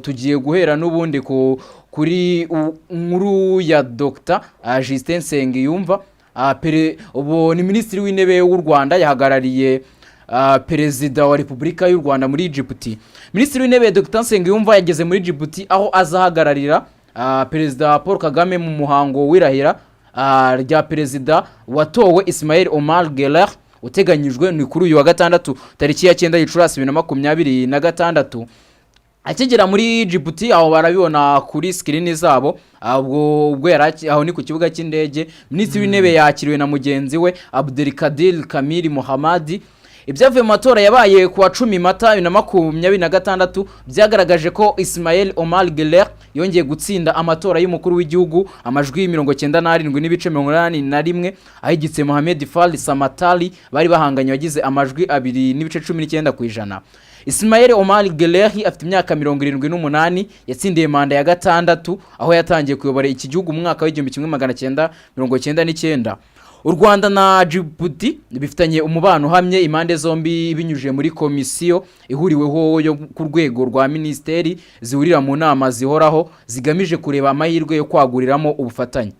tugiye guhera n'ubundi kuri nkuru ya Dr Justin Nsengiyumva. Ubu ni minisitiri w'intebe w'u Rwanda yahagarariye perezida wa Repubulika y'u Rwanda muri Djibouti. Minisitiri w'intebe Dr Nsengiyumva yageze muri Djibouti aho azahagararira perezida Paul Kagame mu muhango w'irahira rya perezida watowe Ismail Omar Guelleh uteganyijwe ni kuri uyu wa gatandatu tariki ya 9 Gicurasi 2026. Akigera muri Djibouti aho barabibona kuri screen zabo ubwo aho ni ku kibuga cy'indege. Minisitiri w'intebe yakiriwe na mugenzi we Abdelkader Kamil Mohammed. Ibyavuye mu matora yabaye ku wa 10 Mata 2026 byagaragaje ko Ismail Omar Guelleh yongeye gutsinda amatora y'umukuru w'igihugu amajwi 97.81, ahigitse Mohamed Fall Samatali bari bahanganye wagize amajwi 2.19%. Ismail Omar Guelleh afite imyaka 78, yatsindiye manda ya gatandatu aho yatangiye kuyobora iki gihugu mu mwaka w'1999. U Rwanda na Djibouti bifitanye umubano uhamye impande zombi binyujije muri komisiyo ihuriweho yo ku rwego rwa ministeri zihurira mu nama zihoraho zigamije kureba amahirwe yo kwaguriramo ubufatanye.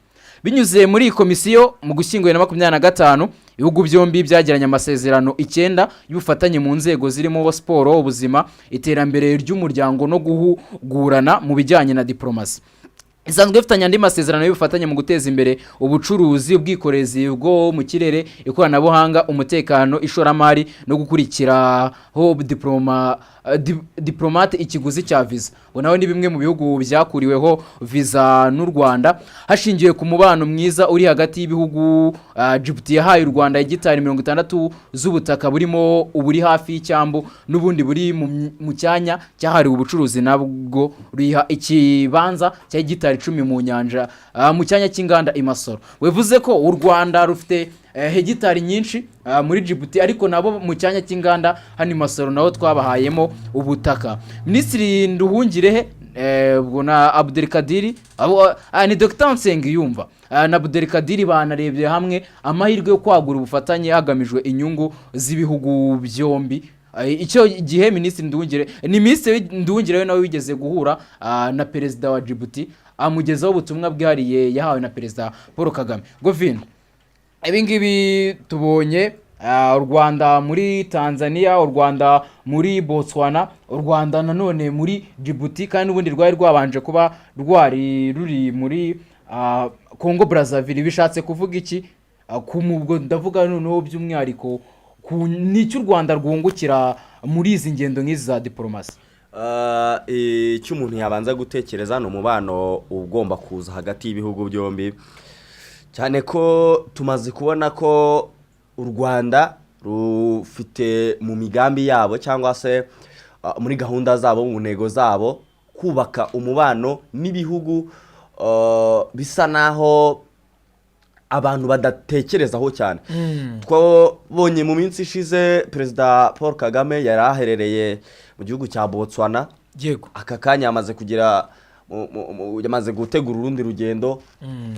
Binyuze muri iyi komisiyo mu gushyingo 2025 ibihugu byombi byagiranye amasezerano 9 y'ubufatanye mu nzego zirimo siporo, ubuzima, iterambere ry'umuryango no guhugurana mu bijyanye na diplomasi. Isanzwe ifitanye andi masezerano y'ubufatanye mu guteza imbere ubucuruzi, ubwikorezi bwo mu kirere, ikoranabuhanga, umutekano, ishoramari no gukurikiraho diplomate ikiguzi cya visa. Naho ni bimwe mu bihugu byakuriweho visa n'u Rwanda hashingiwe ku mubano mwiza uri hagati y'ibihugu. Djibouti yahaye u Rwanda hegitari 60 z'ubutaka burimo uburi hafi y'icyambu n'ubundi buri mu cyanya cyahariwe ubucuruzi, nabwo riha ikibanza cya hegitari 10 mu nyanja mu cyanya cy'inganda imasoro. Wevuze ko u Rwanda rufite hegitari nyinshi muri Djibouti, ariko nabo mu cyanya cy'inganda hani masoro naho twabahayemo ubutaka. Minisitiri Nduhungirehe ubwo na Abdelkader ni Dr Nsengiyumva na Abdelkader banarebye hamwe amahirwe yo kwagura ubufatanye hagamijwe inyungu z'ibihugu byombi. Icyo gihe Minisitiri Nduhungirehe nawe wigeze guhura na perezida wa Djibouti amugezaho ubutumwa bwihariye yahawe na perezida Paul Kagame. Govino, ibingibi tubonye u Rwanda muri Tanzania, u Rwanda muri Botswana, u Rwanda nanone muri Djibouti, kandi ubundi rwari rwabanje kuba ruri muri Congo Brazzaville. Bishatse kuvuga iki? Kumubwo ndavuga noneho by'umwihariko n'icyo u Rwanda rwungukira muri izi ngendo nk'izi za diplomasi. Icyo umuntu yabanza gutekereza ni umubano ugomba kuza hagati y'ibihugu byombi, cyane ko tumaze kubona ko u Rwanda rufite mu migambi yabo cyangwa se muri gahunda zabo, mu ntego zabo, kubaka umubano n'ibihugu bisa naho abantu badatekerezaho cyane. Twabonye mu minsi ishize perezida Paul Kagame yari aherereye mu gihugu cya Botswana. Yego, aka kanya yamaze gutegura urundi rugendo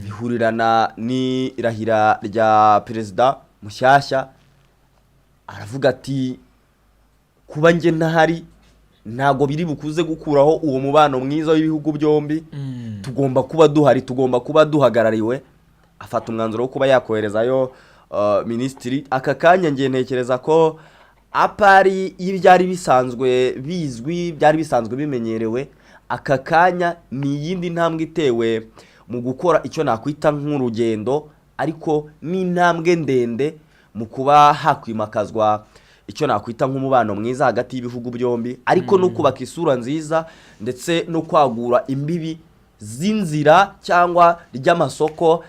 bihurirana n'irahira rya perezida mushyashya. Aravuga ati kuba nge ntahari ntago biri bukuze gukuraho uwo mubano mwiza w'ibihugu byombi. Tugomba kuba duhari, tugomba kuba duhagarariwe. Afata umwanzuro wo kuba yakoherezayo minisitiri. Aka kanya ngiye ntekereza ko apari y'ibyari bisanzwe bizwi, byari bisanzwe bimenyerewe, aka kanya ni yindi ntambwe itewe mu gukora icyo nakwita nk'urugendo, ariko ni intambwe ndende mu kuba hakwimakazwa icyo nakwita nk'umubano mwiza hagati y'ibihugu byombi, ariko no kubaka isura nziza ndetse no kwagura imbibi z'inzira cyangwa ry'amasoko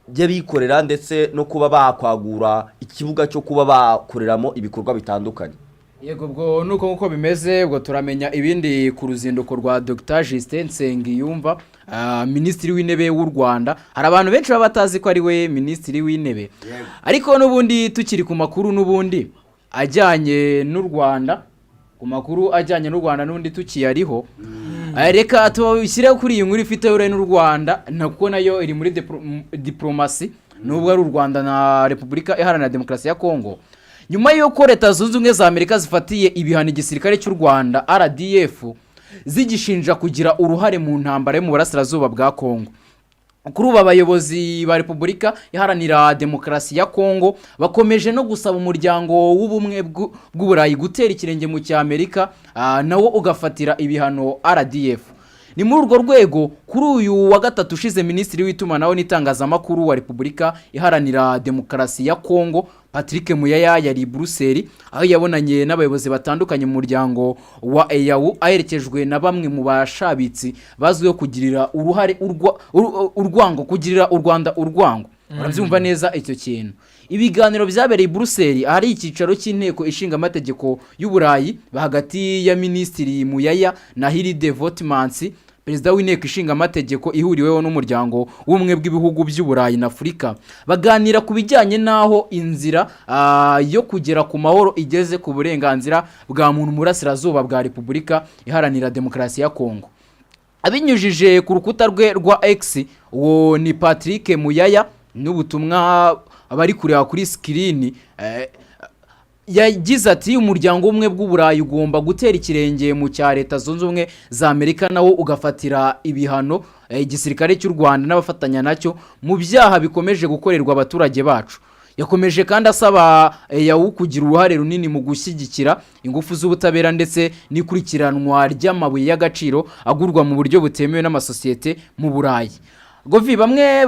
by'abikorera, ndetse no kuba bakwagura ikibuga cyo kuba bakoreramo ibikorwa bitandukanye. Yego, bwo nuko nkuko bimeze. Ubwo turamenya ibindi ku ruzinduko rwa Dr Justin Nsengiyumva, minisitiri w'intebe w'u Rwanda. Hari abantu benshi baba batazi ko ari we minisitiri w'intebe, ariko n'ubundi tukiri ku makuru n'ubundi ajyanye n'u Rwanda, ku makuru ajyanye n'u Rwanda n'undi tukiyariho. Reka tubishyire kuri iyi nkuru ifite ure n'u Rwanda, nako nayo iri muri diplomasi, nubwo ari u Rwanda na Repubulika Iharanira Demokarasi ya Kongo. Nyuma y'uko Leta Zunze Ubumwe za Amerika zifatiye ibihano igisirikare cy'u Rwanda RDF zigishinja kugira uruhare mu ntambara yo mu burasirazuba bwa Kongo. Kuri ubu abayobozi ba Repubulika Iharanira Demokarasi ya Kongo bakomeje no gusaba umuryango w'ubumwe bw'Uburayi gutera ikirenge mu cy'Amerika nawo ugafatira ibihano RDF. Ni muri urwo rwego kuri uyu wa gatatu ushize Minisitiri w'itumanaho n'itangazamakuru wa Repubulika Iharanira Demokarasi ya Kongo Patrick Muyaya yari Brussels, aho yabonanye n'abayobozi batandukanye mu muryango wa EAU aherekejwe na bamwe mu bashabitsi bazwiho kugirira uruhare urwango kugirira u Rwanda urwango. Urabyumva neza icyo kintu. Ibiganiro byabereye Brussels ahari icyicaro cy'inteko ishinga amategeko y'Uburayi hagati ya Minisitiri Muyaya na Hilde Votmans, perezida w'inteko ishinga amategeko ihuriweho n'umuryango w'ubumwe bw'ibihugu by'Uburayi na Afurika, baganira ku bijyanye naho inzira yo kugera ku mahoro igeze ku burenganzira bwa muntu mu burasirazuba bwa Repubulika Iharanira Demokarasi ya Kongo. Abinyujije ku rukuta rwe rwa X, uwo ni Patrick Muyaya n'ubutumwa abari kureba kuri screen yagize ati umuryango umwe bw'Uburayi ugomba gutera ikirenge mu cya Leta Zunze Ubumwe za Amerika nawo ugafatira ibihano igisirikare cy'u Rwanda n'abafatanya nacyo mu byaha bikomeje gukorerwa abaturage bacu. Yakomeje kandi asaba EAU kugira uruhare runini mu gushyigikira ingufu z'ubutabera ndetse n'ikurikiranwa ry'amabuye y'agaciro agurwa mu buryo butemewe n'amasosiyete mu Burayi. Govi bamwe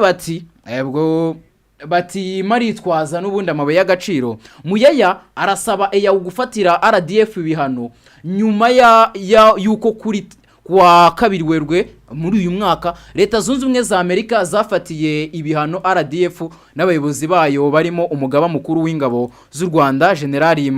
bati maritwaza n'ubundi amabuye y'agaciro. Muyaya arasaba EAU gufatira RDF ibihano nyuma yuko kuri kwa kabiri Werurwe muri uyu mwaka Leta Zunze Ubumwe za Amerika zafatiye ibihano RDF n'abayobozi bayo barimo umugaba mukuru w'ingabo z'u Rwanda General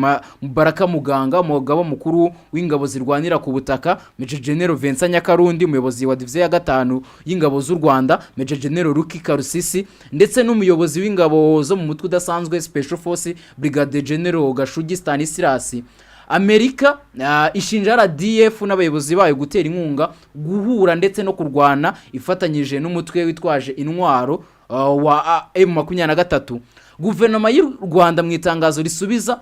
Mubaraka Muganga, umugaba mukuru w'ingabo zirwanira ku butaka Major General Vincent Nyakarundi, umuyobozi wa Division ya 5 y'ingabo z'u Rwanda Major General Ruki Karusisi, ndetse n'umuyobozi w'ingabo zo mu mutwe udasanzwe Special Force Brigade General Gashugi Stanislas. Amerika ishinja RDF n'abayobozi bayo gutera inkunga, guhura ndetse no kurwana ifatanyije n'umutwe witwaje intwaro wa M23. Guverinoma y'u Rwanda mu itangazo risubiza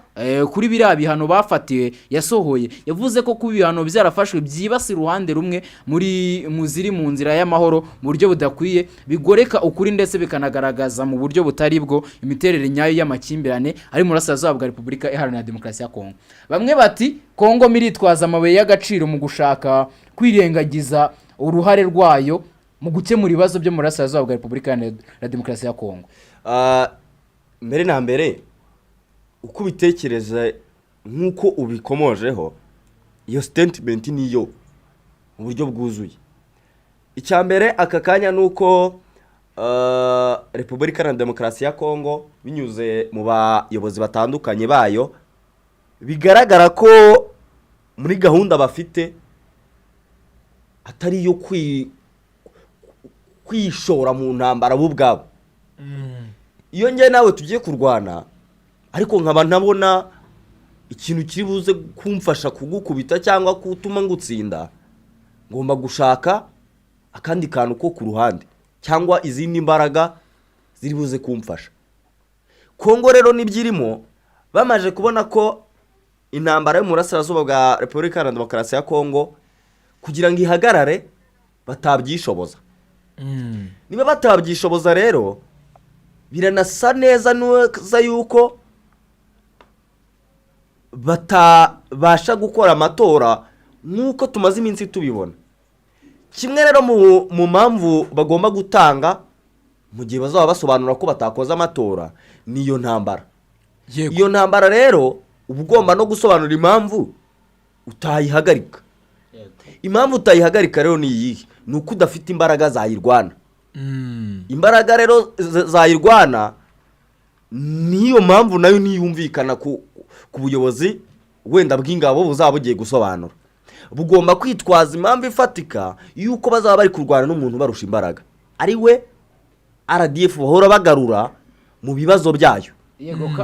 kuri biriya bihano bafatiwe yasohoye yavuze ko kuba ibihano byarafashwe byibasi ruhande rumwe muziri mu nzira y'amahoro mu buryo budakwiye, bigoreka ukuri ndetse bikanagaragaza mu buryo butari bwo imiterere nyayo y'amakimbirane ari mu burasirazuba bwa Repubulika Iharanira Demokarasi ya Kongo. Bamwe bati Kongo miritwaza amabuye y'agaciro mu gushaka kwirengagiza uruhare rwayo mu gukemura ibibazo byo mu burasirazuba bwa Repubulika Iharanira Demokarasi ya Kongo. Mbere na mbere uko ubitekereza nk'uko ubikomojeho, iyo statement niyo mu buryo bwuzuye. Icya mbere aka kanya nuko Repubulika Iharanira Demokarasi ya Kongo binyuze mu bayobozi batandukanye bayo bigaragara ko muri gahunda bafite atari yo kwishora mu ntambara bo ubwabo. Iyo ngiye nawe tugiye kurwana ariko nkaba ntabona ikintu kiri buze kumfasha kugukubita cyangwa kutuma ngutsinda, ngomba gushaka akandi kantu ko ku ruhande cyangwa izindi mbaraga ziri buze kumfasha. Kongo rero nibyirimo bamaje kubona ko intambara yo mu burasirazuba bwa Repubulika Iharanira Demokarasi ya Kongo kugira ngo ihagarare batabyishoboza. Niba batabyishoboza rero biranasa neza yuko batabasha gukora amatora nk'uko tumaze iminsi tubibona. Kimwe rero mu mpamvu bagomba gutanga mu gihe bazaba basobanura ko batakoze amatora niyo ntambara. Iyo ntambara rero uba ugomba no gusobanura impamvu utayihagarika. Impamvu utayihagarika rero ni iyihe? Ni uko udafite imbaraga zayirwana. Imbaraga rero zayirwana niyo mpamvu nayo niyumvikana ku buyobozi wenda bw'ingabo buzaba bugiye gusobanura. Bugomba kwitwaza impamvu ifatika yuko bazaba bari kurwana n'umuntu barusha imbaraga, ari we RDF bahora bagarura mu bibazo byayo.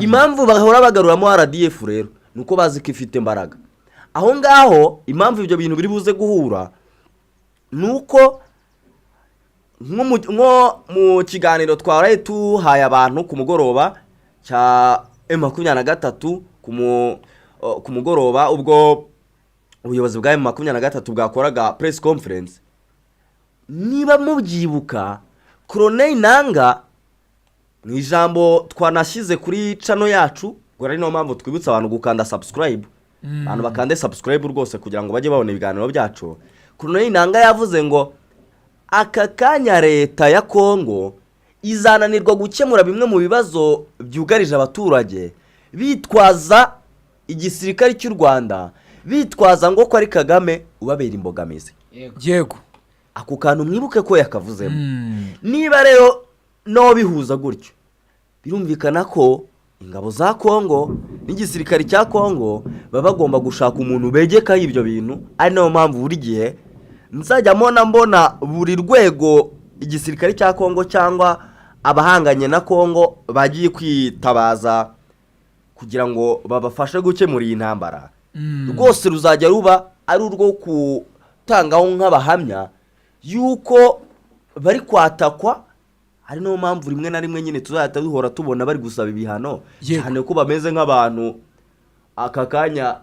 Impamvu bahora bagaruramo RDF rero nuko bazi ko ifite imbaraga. Aho ngaho impamvu ibyo bintu biri buze guhura nuko nko mu kiganiro twaraye tuhaye abantu ku mugoroba cya M23 ku mugoroba ubwo ubuyobozi bwa M23 bwakoraga press conference, niba mubyibuka Colonel Nanga mu ijambo twanashyize kuri channel yacu, ngo ari no mpamvu twibutsa abantu gukanda subscribe, abantu bakande subscribe rwose kugira ngo bajye babona ibiganiro byacu. Colonel Nanga yavuze ngo aka kanya leta ya Kongo izananirwa gukemura bimwe mu bibazo byugarije abaturage bitwaza igisirikare cy'u Rwanda, bitwaza ngo ko ari Kagame ubabera imbogamizi. Yego, ako kantu mwibuke ko yakavuzemo. Niba rero no bihuza gutyo, birumvikana ko ingabo za Kongo n'igisirikare cya Kongo baba bagomba gushaka umuntu begeka ibyo bintu. Ari nayo mpamvu buri gihe nzajya mbona buri rwego igisirikare cya Kongo cyangwa abahanganye na Kongo bagiye kwitabaza kugira ngo babafashe gukemura iyi ntambara. Rwose ruzajya ruba ari urwo kutangaho nk'abahamya yuko bari kwatakwa. Hari no mpamvu rimwe na rimwe nyine tuzahita duhora tubona bari gusaba ibihano, cyane ko bameze nk'abantu aka kanya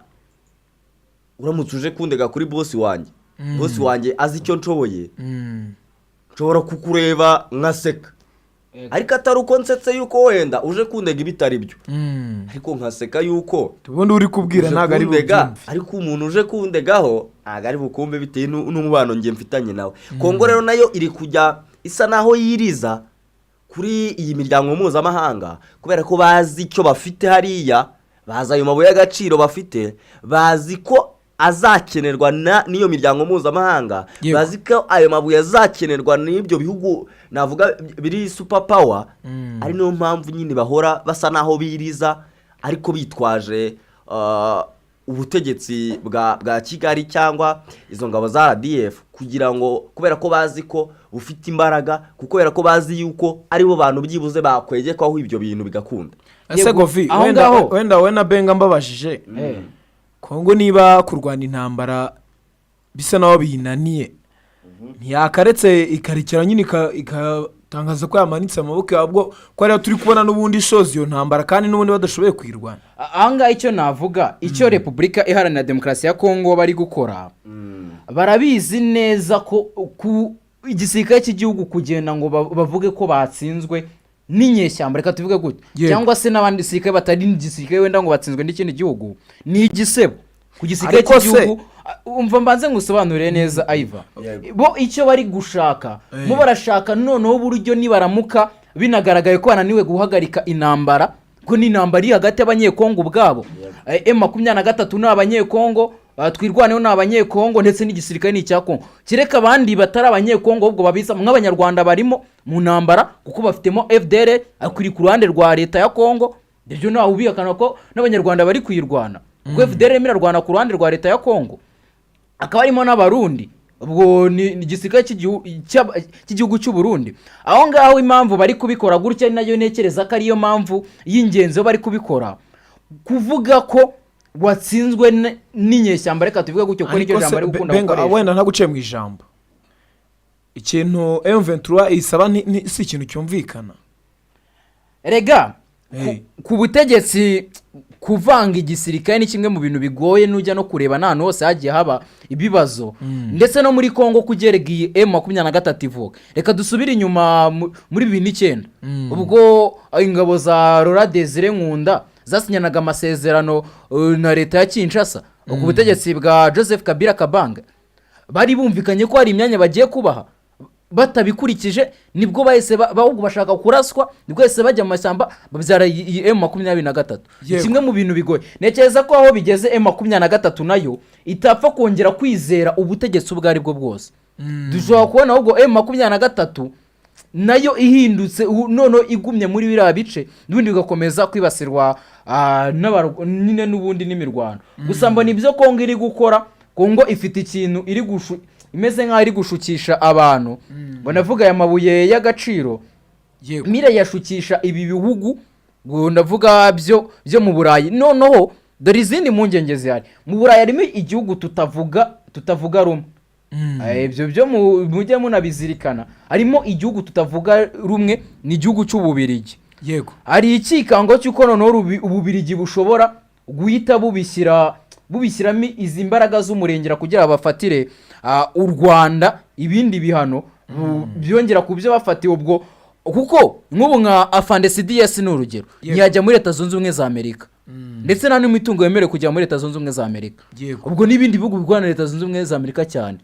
uramutse uje kundega kuri boss wanjye azi icyo nshoboye, nshobora kukureba nkaseka, ariko atari uko nsetse yuko wenda uje kundega ibitari byo, ariko nkaseka yuko tubundi uri kubwira ntago ari bundega, ariko umuntu uje kundegaho ntago ari bukumbe bitewe n'umubano ngiye mfitanye nawe. Kongo rero nayo iri kujya isa naho yiriza kuri iyi miryango mpuzamahanga, kubera ko bazi icyo bafite hariya, bazi ayo mabuye y'agaciro bafite, bazi ko azakenerwa n'iyo miryango mpuzamahanga, bazi ko ayo mabuye azakenerwa n'ibyo bihugu navuga biri super power. Ari niyo mpamvu nyine bahora basa naho biriza, ariko bitwaje ubutegetsi bwa Kigali cyangwa izo ngabo za RDF, kugira ngo kubera ko bazi ko bufite imbaraga, kubera ko bazi yuko aribo bantu byibuze bakwegekaho ibyo bintu bigakunda. Ese Govi, wenda Benga mbabajije, Kongo niba kurwana intambara bisa naho binaniye, ntiyakaretse ikarikira nyine ikatangaza ko yamanitse amaboko yabwo, ko ariyo turi kubona n'ubundi ishoza iyo ntambara kandi n'ubundi badashoboye kwirwana. Ahangaha icyo navuga, icyo Repubulika Iharanira Demokarasi ya Kongo bari gukora, barabizi neza ko ku igisirikare cy'igihugu kugenda ngo bavuge ko batsinzwe n'inyeshyamba, reka tuvuge gutya, cyangwa se n'abandi gisirikare batari igisirikare wenda ngo batsinzwe n'ikindi gihugu, ni igisebo ku gisirikare cy'igihugu. Umva mbanze ngusobanurire neza Aiva, bo icyo bari gushaka mo barashaka noneho uburyo nibaramuka binagaragaye ko bananiwe guhagarika intambara, ko ni intambara iri hagati y'abanyekongo ubwabo, M23 n'abanyekongo, twirwaneho n'abanyekongo ndetse n'igisirikare n'icya Kongo, kireka abandi batari abanyekongo ahubwo babiza nk'abanyarwanda barimo mu ntambara, kuko bafitemo FDL akuri ku ruhande rwa leta ya Kongo. Ibyo nawe ubihakana ko n'abanyarwanda bari kwirwana, kuko FDL mirarwana ku ruhande rwa leta ya Kongo, akaba arimo n'abarundi, ubwo ni igisirikare cy'igihugu cy'u Burundi. Aho ngaho impamvu bari kubikora gutya nayo nekereza ko ariyo mpamvu y'ingenzi bari kubikora, kuvuga ko watsinzwe n'inyeshyamba. Reka tuvuge gutyo ko nicyo jambo ari gukunda gukoresha. Wenda ntaguciye mu ijambo, ikintu M23 isaba si ikintu cyumvikana. Rega ku butegetsi kuvanga igisirikare ni kimwe mu bintu bigoye, nujya no kureba n'ahantu hose hagiye haba ibibazo, ndetse no muri Kongo kugeregiye M23 ivuka. Reka dusubire inyuma muri 2009, ubwo ingabo za Laurent Désiré Nkunda zasinyanaga amasezerano na leta ya Kinshasa ku butegetsi bwa Joseph Kabila Kabanga, bari bumvikanye ko hari imyanya bagiye kubaha, batabikurikije nibwo bahise bahubwo bashaka kuraswa, nibwo bahise bajya mu mashyamba babyara M23. Kimwe mu bintu bigoye, nekereza ko aho bigeze M23 nayo itapfa kongera kwizera ubutegetsi ubwo ari bwo bwose. Dushobora kubona ahubwo M23 nayo ihindutse nono igumye muri biriya bice, n'ubundi bigakomeza kwibasirwa nyine n'ubundi n'imirwano. Gusa mbona ibyo Kongo iri gukora, Kongo ifite ikintu imeze nk'aho iri gushukisha abantu. Banavuga aya mabuye y'agaciro, mire yashukisha ibi bihugu, ndavuga byo mu Burayi. Noneho dore izindi mpungenge zihari mu Burayi, harimo igihugu tutavuga rumwe. Ibyo byo mujye munabizirikana, harimo igihugu tutavuga rumwe, ni igihugu cy'Ububirigi. Yego, hari ikikango cy'uko noneho Ububirigi bushobora guhita bubishyira bubishyiramo izi mbaraga z'umurengera kugira bafatire u Rwanda ibindi bihano byongera ku byo bafatiye ubwo, kuko nk'ubu nka Afande CDS ni urugero ntiyajya muri Leta Zunze Ubumwe za Amerika ndetse nta n'imitungo yemerewe kujya muri Leta Zunze Ubumwe za Amerika, ubwo n'ibindi bihugu birwana Leta Zunze Ubumwe za Amerika cyane.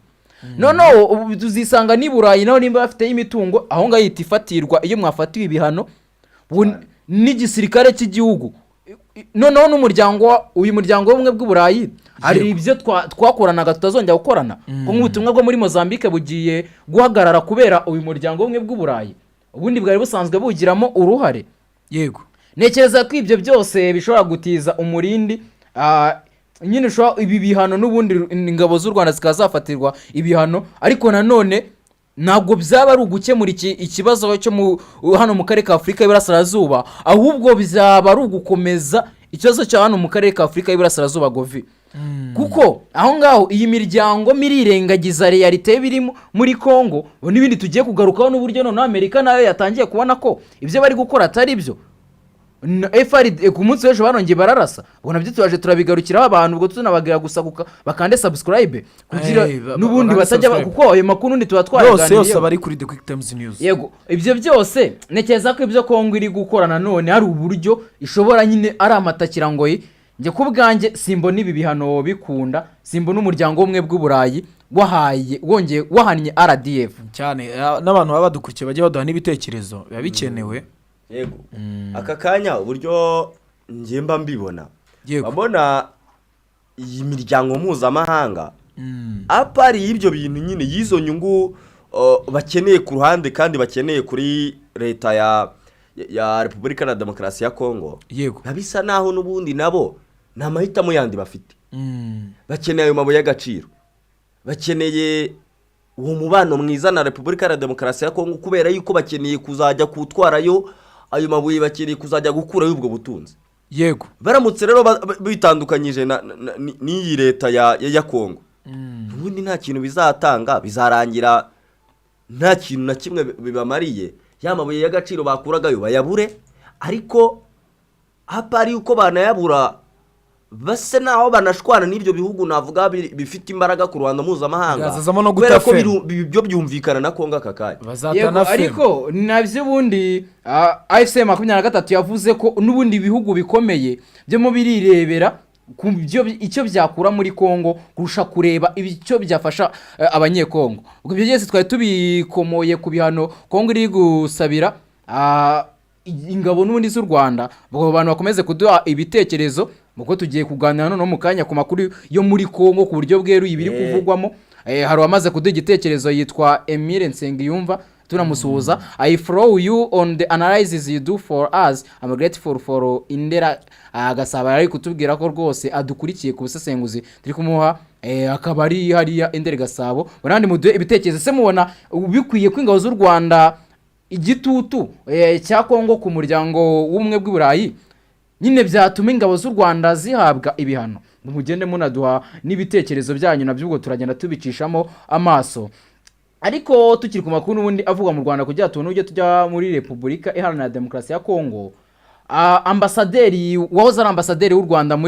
Noneho tuzisanga n'i Burayi naho nimba bafite imitungo aho ngaho ihita ifatirwa iyo mwafatiwe ibihano n'igisirikare cy'igihugu. Noneho n'umuryango uyu muryango w'ubumwe bw'Uburayi hari ibyo twakoranaga tutazongera gukorana, ko nk'ubutumwa bwo muri Mozambique bugiye guhagarara kubera uyu muryango w'ubumwe bw'Uburayi ubundi bwari busanzwe bugiramo uruhare. Yego, ntekereza ko ibyo byose bishobora gutiza umurindi nyine ibi bihano n'ubundi ingabo z'u Rwanda zikazafatirwa ibihano, ariko nanone ntabwo byaba ari ugukemura ikibazo cyo hano mu karere ka Afurika y'Iburasirazuba, ahubwo bizaba ari ugukomeza ikibazo cya hano mu karere ka Afurika y'Iburasirazuba govi. Kuko aho ngaho iyi miryango mirirengagiza realite biri muri Kongo n'ibindi tugiye kugarukaho n'uburyo none Amerika nayo yatangiye kubona ko ibyo bari gukora atari byo. FRD ku munsi w'ejo barongeye bararasa, ubwo nabyo turaje turabigarukiraho abantu, ubwo tunabagira gusa bakande subscribe kugira n'ubundi batajya, kuko ayo makuru ndi tuba twaraganiriye yose bari kuri The Quick Times News. Yego, ibyo byose nekeza ko ibyo Kongo iri gukora nanone hari uburyo ishobora nyine ari amatakirangoyi. Nge kubwanjye simbona ibi bihano bikunda, simbona umuryango w'ubumwe bw'Uburayi wahanye RDF cyane. N'abantu baba badukurikiye bajye baduha n'ibitekerezo biba bikenewe. Yego, aka kanya uburyo ngemba mbibona, babona iyi miryango mpuzamahanga apari y'ibyo bintu nyine y'izo nyungu bakeneye ku ruhande kandi bakeneye kuri leta ya Repubulika na Demokarasi ya Kongo. Yego, bisa naho n'ubundi nabo nta mahitamo yandi bafite. Bakeneye ayo mabuye y'agaciro, bakeneye uwo mubano mwiza na Repubulika na Demokarasi ya Kongo, kubera yuko bakeneye kuzajya kutwarayo ayo mabuye, bakeneye kuzajya gukurayo ubwo butunzi. Yego, baramutse rero bitandukanyije n'iyi leta ya Kongo, ubundi nta kintu bizatanga, bizarangira nta kintu na kimwe bibamariye. Ya mabuye y'agaciro bakuragayo bayabure, ariko hapari uko banayabura base naho banashwana n'ibyo bihugu navuga bifite imbaraga ku Rwanda mpuzamahanga, kubera ko byo byumvikana na Kongo aka kanya. Yego, ariko nabyo bundi AFC 23 yavuze ko n'ubundi bihugu bikomeye byo mu birirebera ku byo icyo byakura muri Kongo kurusha kureba icyo byafasha abanyekongo. Ubwo byo byose twari tubikomoye ku bihano Kongo iri gusabira ingabo n'ubundi z'u Rwanda. Ubwo abantu bakomeze kuduha ibitekerezo, muko tugiye kuganira no mu kanya ku makuru yo muri Kongo ku buryo bweruye ibiri kuvugwamo. Hari wamaze kuduha igitekerezo yitwa Emile Nsengiyumva, tunamusuhuza. I follow you on the analysis you do for us. I'm grateful for Indera Gasaba ari kutubwira ko rwose adukurikiye ku busesenguzi turi kumuha. Akaba ari hariya Indera Gasabo. Barandi muduhe ibitekerezo, se mubona bikwiye kw'ingabo z'u Rwanda igitutu cya Kongo ku muryango w'ubumwe bw'Uburayi nyine byatuma ingabo z'u Rwanda zihabwa ibihano? Mugende munaduha n'ibitekerezo byanyu, nabyo ubwo turagenda tubicishamo amaso. Ariko tukiri ku makuru n'ubundi avuga mu Rwanda kugira tubone ujye tujya muri Repubulika Iharanira Demokarasi ya Kongo, ambasaderi wahoze ari ambasaderi w'u Rwanda muri